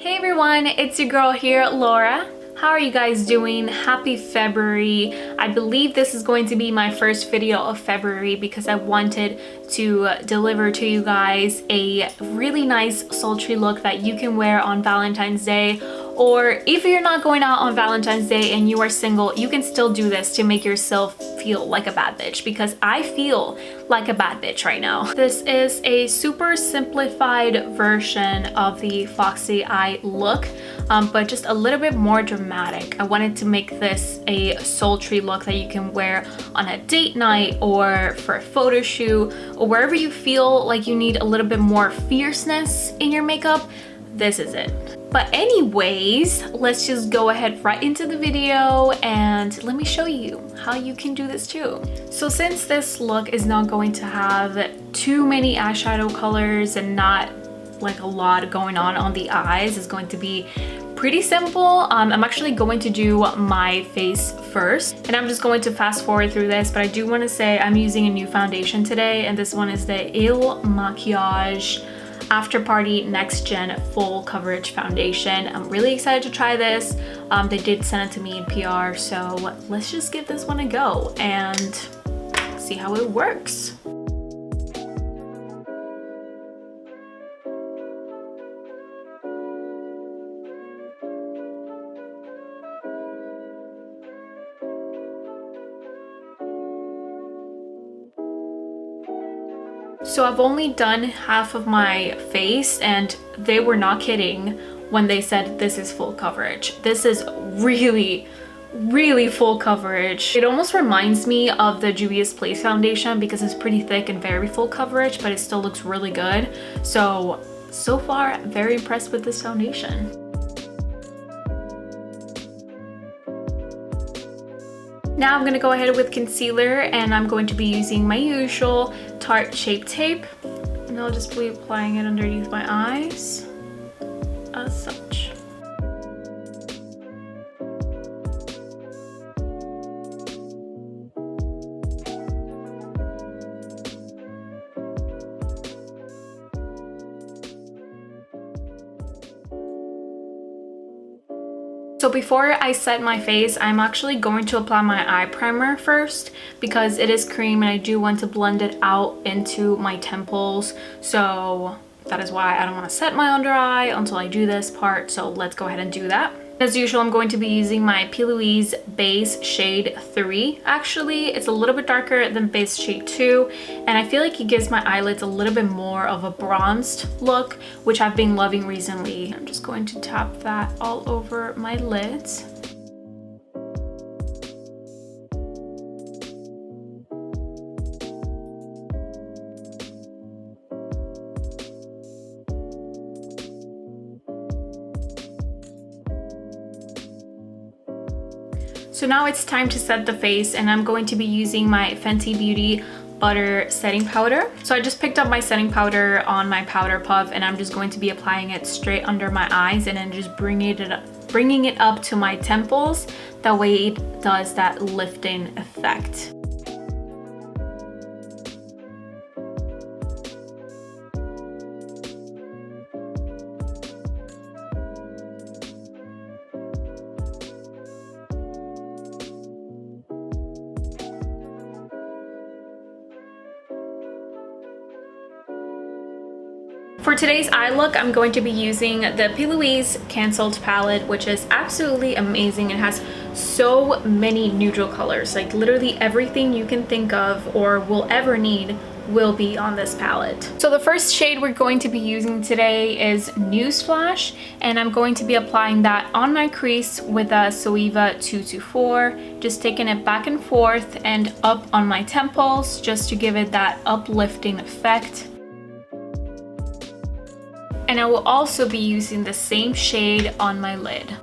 Hey everyone, it's your girl here, Laura. How are you guys doing? Happy February. I believe this is going to be my first video of February because I wanted to deliver to you guys a really nice sultry look that you can wear on Valentine's Day. Or if you're not going out on Valentine's Day and you are single, you can still do this to make yourself feel like a bad bitch, because I feel like a bad bitch right now. This is a super simplified version of the Foxy Eye look, but just a little bit more dramatic. I wanted to make this a sultry look that you can wear on a date night or for a photo shoot or wherever you feel like you need a little bit more fierceness in your makeup. This is it. But anyways, let's just go ahead right into the video and let me show you how you can do this too. So since this look is not going to have too many eyeshadow colors and not like a lot going on the eyes, it's going to be pretty simple. I'm actually going to do my face first, and I'm just going to fast forward through this, but I do want to say I'm using a new foundation today, and this one is the Il Makiage After Party Next Gen Full Coverage Foundation. I'm really excited to try this. They did send it to me in PR, so let's just give this one a go and see how it works. So I've only done half of my face, and they were not kidding when they said this is full coverage. This is really full coverage. It almost reminds me of the Juvia's Place foundation because it's pretty thick and very full coverage, but it still looks really good. So far, I'm very impressed with this foundation. Now I'm going to go ahead with concealer, and I'm going to be using my usual Tarte Shape Tape, and I'll just be applying it underneath my eyes as such. So before I set my face, I'm actually going to apply my eye primer first because it is cream and I do want to blend it out into my temples. So that is why I don't want to set my under eye until I do this part. So let's go ahead and do that. As usual, I'm going to be using my P. Louise Base Shade 3. Actually, it's a little bit darker than Base Shade 2, and I feel like it gives my eyelids a little bit more of a bronzed look, which I've been loving recently. I'm just going to tap that all over my lids. So now it's time to set the face, and I'm going to be using my Fenty Beauty Butter Setting Powder. So I just picked up my setting powder on my powder puff, and I'm just going to be applying it straight under my eyes and then just bringing it up to my temples. That way it does that lifting effect. For today's eye look, I'm going to be using the P. Louise Cancelled palette, which is absolutely amazing. It has so many neutral colors, like literally everything you can think of or will ever need will be on this palette. So the first shade we're going to be using today is Newsflash, and I'm going to be applying that on my crease with a Zoeva 224, just taking it back and forth and up on my temples just to give it that uplifting effect. And I will also be using the same shade on my lid.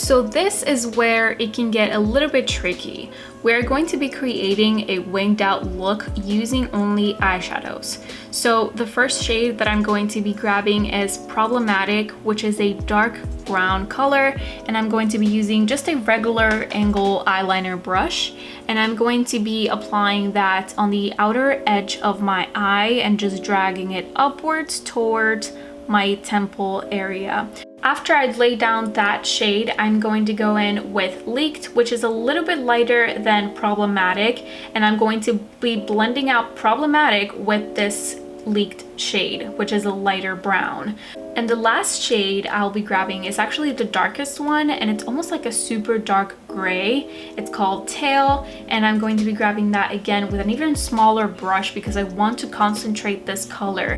So this is where it can get a little bit tricky. We're going to be creating a winged out look using only eyeshadows. So the first shade that I'm going to be grabbing is Problematic, which is a dark brown color, and I'm going to be using just a regular angle eyeliner brush, and I'm going to be applying that on the outer edge of my eye and just dragging it upwards towards my temple area. After I lay down that shade, I'm going to go in with Leaked, which is a little bit lighter than Problematic, and I'm going to be blending out Problematic with this Leaked shade, which is a lighter brown. And the last shade I'll be grabbing is actually the darkest one, and it's almost like a super dark gray. It's called Tail, and I'm going to be grabbing that again with an even smaller brush because I want to concentrate this color.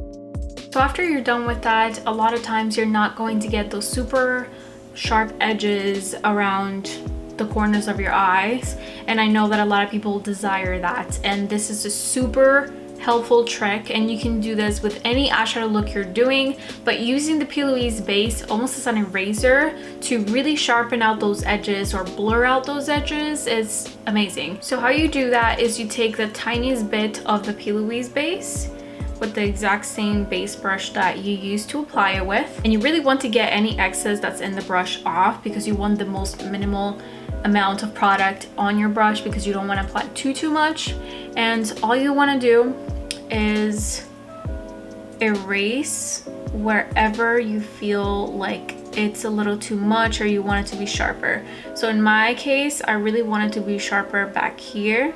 So after you're done with that, a lot of times you're not going to get those super sharp edges around the corners of your eyes, and I know that a lot of people desire that, and this is a super helpful trick, and you can do this with any eyeshadow look you're doing, but using the P. Louise base almost as an eraser to really sharpen out those edges or blur out those edges is amazing. So how you do that is you take the tiniest bit of the P. Louise base with the exact same base brush that you used to apply it with, and you really want to get any excess that's in the brush off because you want the most minimal amount of product on your brush because you don't want to apply too much. And all you want to do is erase wherever you feel like it's a little too much or you want it to be sharper. So in my case, I really want it to be sharper back here.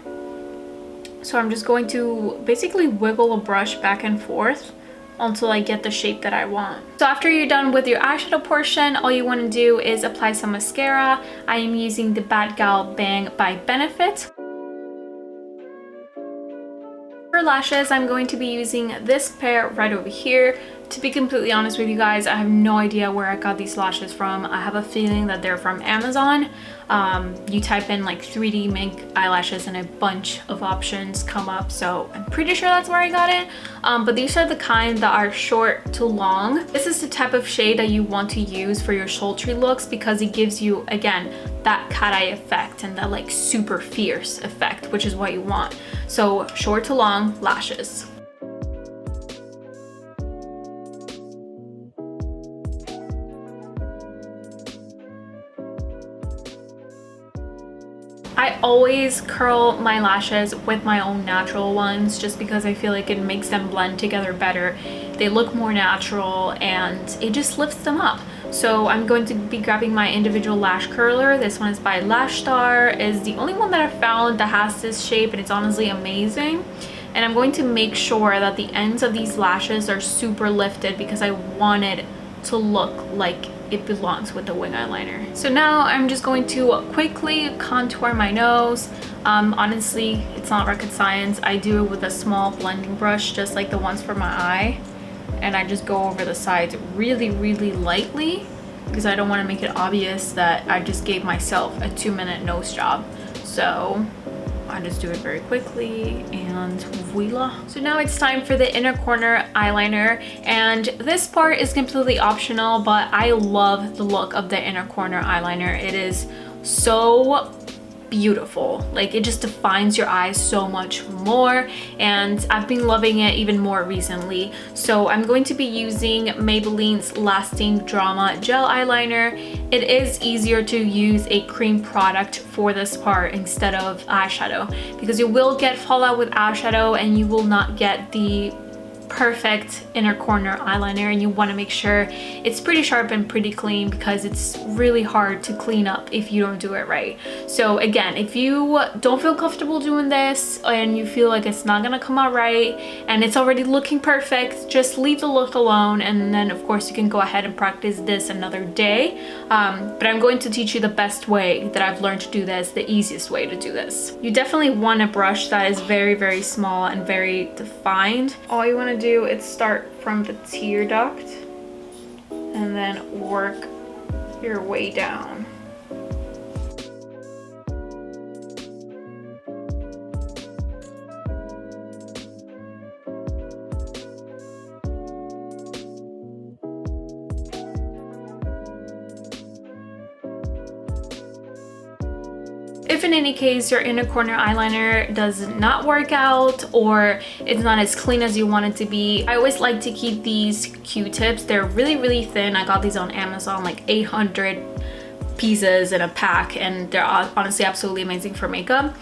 So I'm just going to basically wiggle a brush back and forth until I get the shape that I want. So after you're done with your eyeshadow portion, all you want to do is apply some mascara. I am using the Bad Gal Bang by Benefit. For lashes, I'm going to be using this pair right over here. To be completely honest with you guys, I have no idea where I got these lashes from. I have a feeling that they're from Amazon. You type in like 3D mink eyelashes and a bunch of options come up, so I'm pretty sure that's where I got it. But these are the kind that are short to long. This is the type of shade that you want to use for your sultry looks because it gives you, again, that cat eye effect and that like super fierce effect, which is what you want. So short to long lashes. I always curl my lashes with my own natural ones just because I feel like it makes them blend together better. They look more natural and it just lifts them up. So I'm going to be grabbing my individual lash curler. This one is by Lash Star. It's the only one that I found that has this shape, and it's honestly amazing. And I'm going to make sure that the ends of these lashes are super lifted because I want it to look like it belongs with the wing eyeliner. So now I'm just going to quickly contour my nose. Honestly, it's not rocket science. I do it with a small blending brush, just like the ones for my eye. And I just go over the sides really lightly because I don't want to make it obvious that I just gave myself a 2-minute nose job. So I just do it very quickly and voila. So now it's time for the inner corner eyeliner, and this part is completely optional, but I love the look of the inner corner eyeliner. It is so beautiful. Like, it just defines your eyes so much more, and I've been loving it even more recently. So I'm going to be using Maybelline's Lasting Drama Gel Eyeliner. It is easier to use a cream product for this part instead of eyeshadow because you will get fallout with eyeshadow and you will not get the perfect inner corner eyeliner, and you want to make sure it's pretty sharp and pretty clean because it's really hard to clean up if you don't do it right. So again, if you don't feel comfortable doing this and you feel like it's not gonna come out right and it's already looking perfect, just leave the look alone, and then of course you can go ahead and practice this another day. But I'm going to teach you the best way that I've learned to do this, the easiest way to do this. You definitely want a brush that is very small and very defined. All you want to do is start from the tear duct and then work your way down. If in any case your inner corner eyeliner does not work out or it's not as clean as you want it to be, I always like to keep these Q-tips. They're really thin. I got these on Amazon, like 800 pieces in a pack, and they're honestly absolutely amazing for makeup.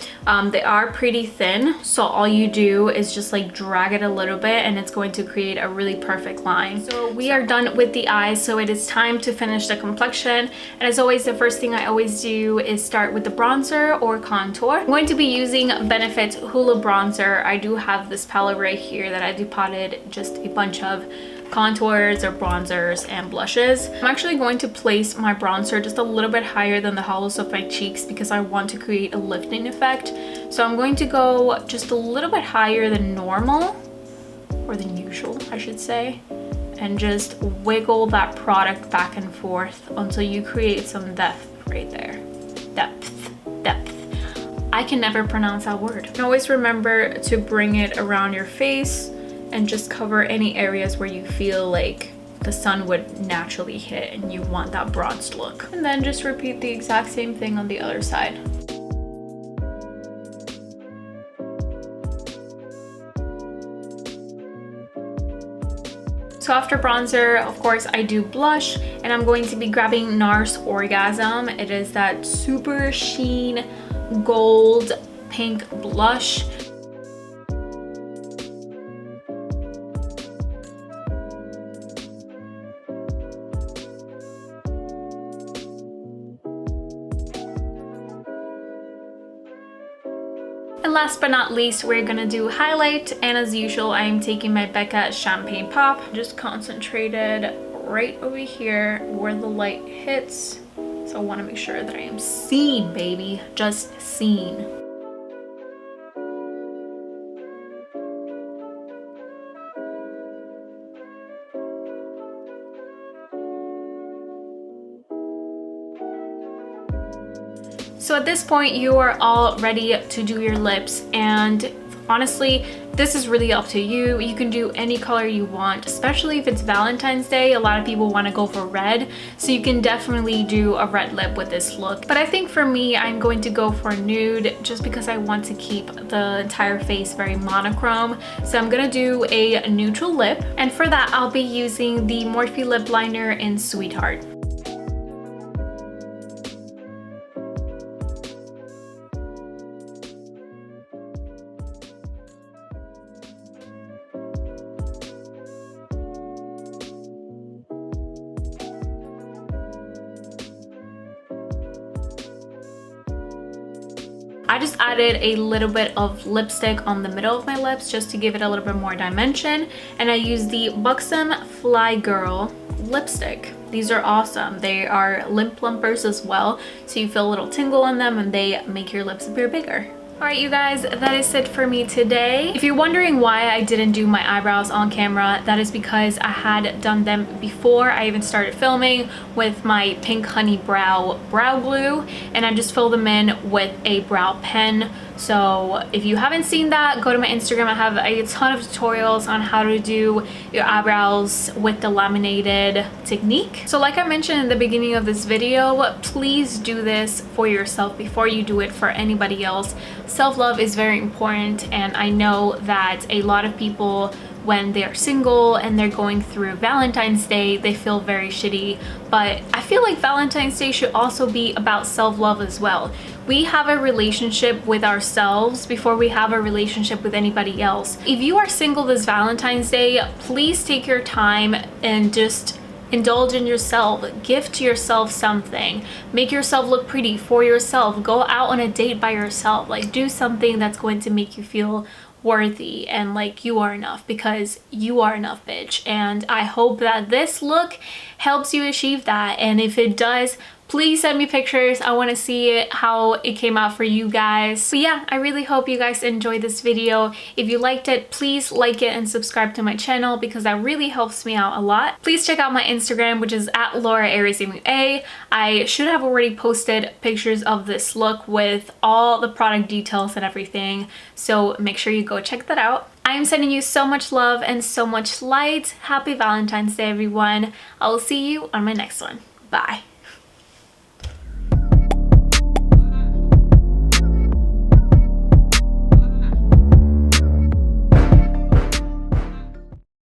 They are pretty thin, so all you do is just like drag it a little bit and it's going to create a really perfect line. So we are done with the eyes, so it is time to finish the complexion. And as always, the first thing I always do is start with the bronzer or contour. I'm going to be using Benefit's Hula Bronzer. I do have this palette right here that I depotted just a bunch of contours or bronzers and blushes. I'm actually going to place my bronzer just a little bit higher than the hollows of my cheeks because I want to create a lifting effect. So I'm going to go just a little bit higher than normal, or than usual I should say, and just wiggle that product back and forth until you create some depth right there. Depth. I can never pronounce that word. And always remember to bring it around your face and just cover any areas where you feel like the sun would naturally hit and you want that bronzed look. And then just repeat the exact same thing on the other side. So after bronzer, of course, I do blush, and I'm going to be grabbing NARS Orgasm. It is that super sheen gold pink blush. And last but not least, we're gonna do highlight, and as usual, I am taking my Becca Champagne Pop, just concentrated right over here where the light hits. So I want to make sure that I am seen, baby, just seen. So at this point, you are all ready to do your lips, and honestly, this is really up to you. You can do any color you want, especially if it's Valentine's Day. A lot of people want to go for red, so you can definitely do a red lip with this look. But I think for me, I'm going to go for nude just because I want to keep the entire face very monochrome. So I'm gonna do a neutral lip, and for that, I'll be using the Morphe lip liner in Sweetheart. I just added a little bit of lipstick on the middle of my lips just to give it a little bit more dimension, and I used the Buxom Fly Girl lipstick. These are awesome. They are lip plumpers as well, so you feel a little tingle on them and they make your lips appear bigger. Alright you guys, that is it for me today. If you're wondering why I didn't do my eyebrows on camera, that is because I had done them before I even started filming with my Pink Honey brow glue, and I just filled them in with a brow pen. So if you haven't seen that, go to my Instagram. I have a ton of tutorials on how to do your eyebrows with the laminated technique. So like I mentioned in the beginning of this video, please do this for yourself before you do it for anybody else. Self-love is very important, and I know that a lot of people, when they're single and they're going through Valentine's Day, they feel very shitty. But I feel like Valentine's Day should also be about self-love as well. We have a relationship with ourselves before we have a relationship with anybody else. If you are single this Valentine's Day, please take your time and just indulge in yourself. Gift yourself something. Make yourself look pretty for yourself. Go out on a date by yourself. Like, do something that's going to make you feel worthy and like you are enough, because you are enough, bitch. And I hope that this look helps you achieve that, and if it does, please send me pictures. I want to see it, how it came out for you guys. So yeah, I really hope you guys enjoyed this video. If you liked it, please like it and subscribe to my channel, because that really helps me out a lot. Please check out my Instagram, which is at LauraAriesMUA. I should have already posted pictures of this look with all the product details and everything, so make sure you go check that out. I am sending you so much love and so much light. Happy Valentine's Day, everyone. I will see you on my next one. Bye.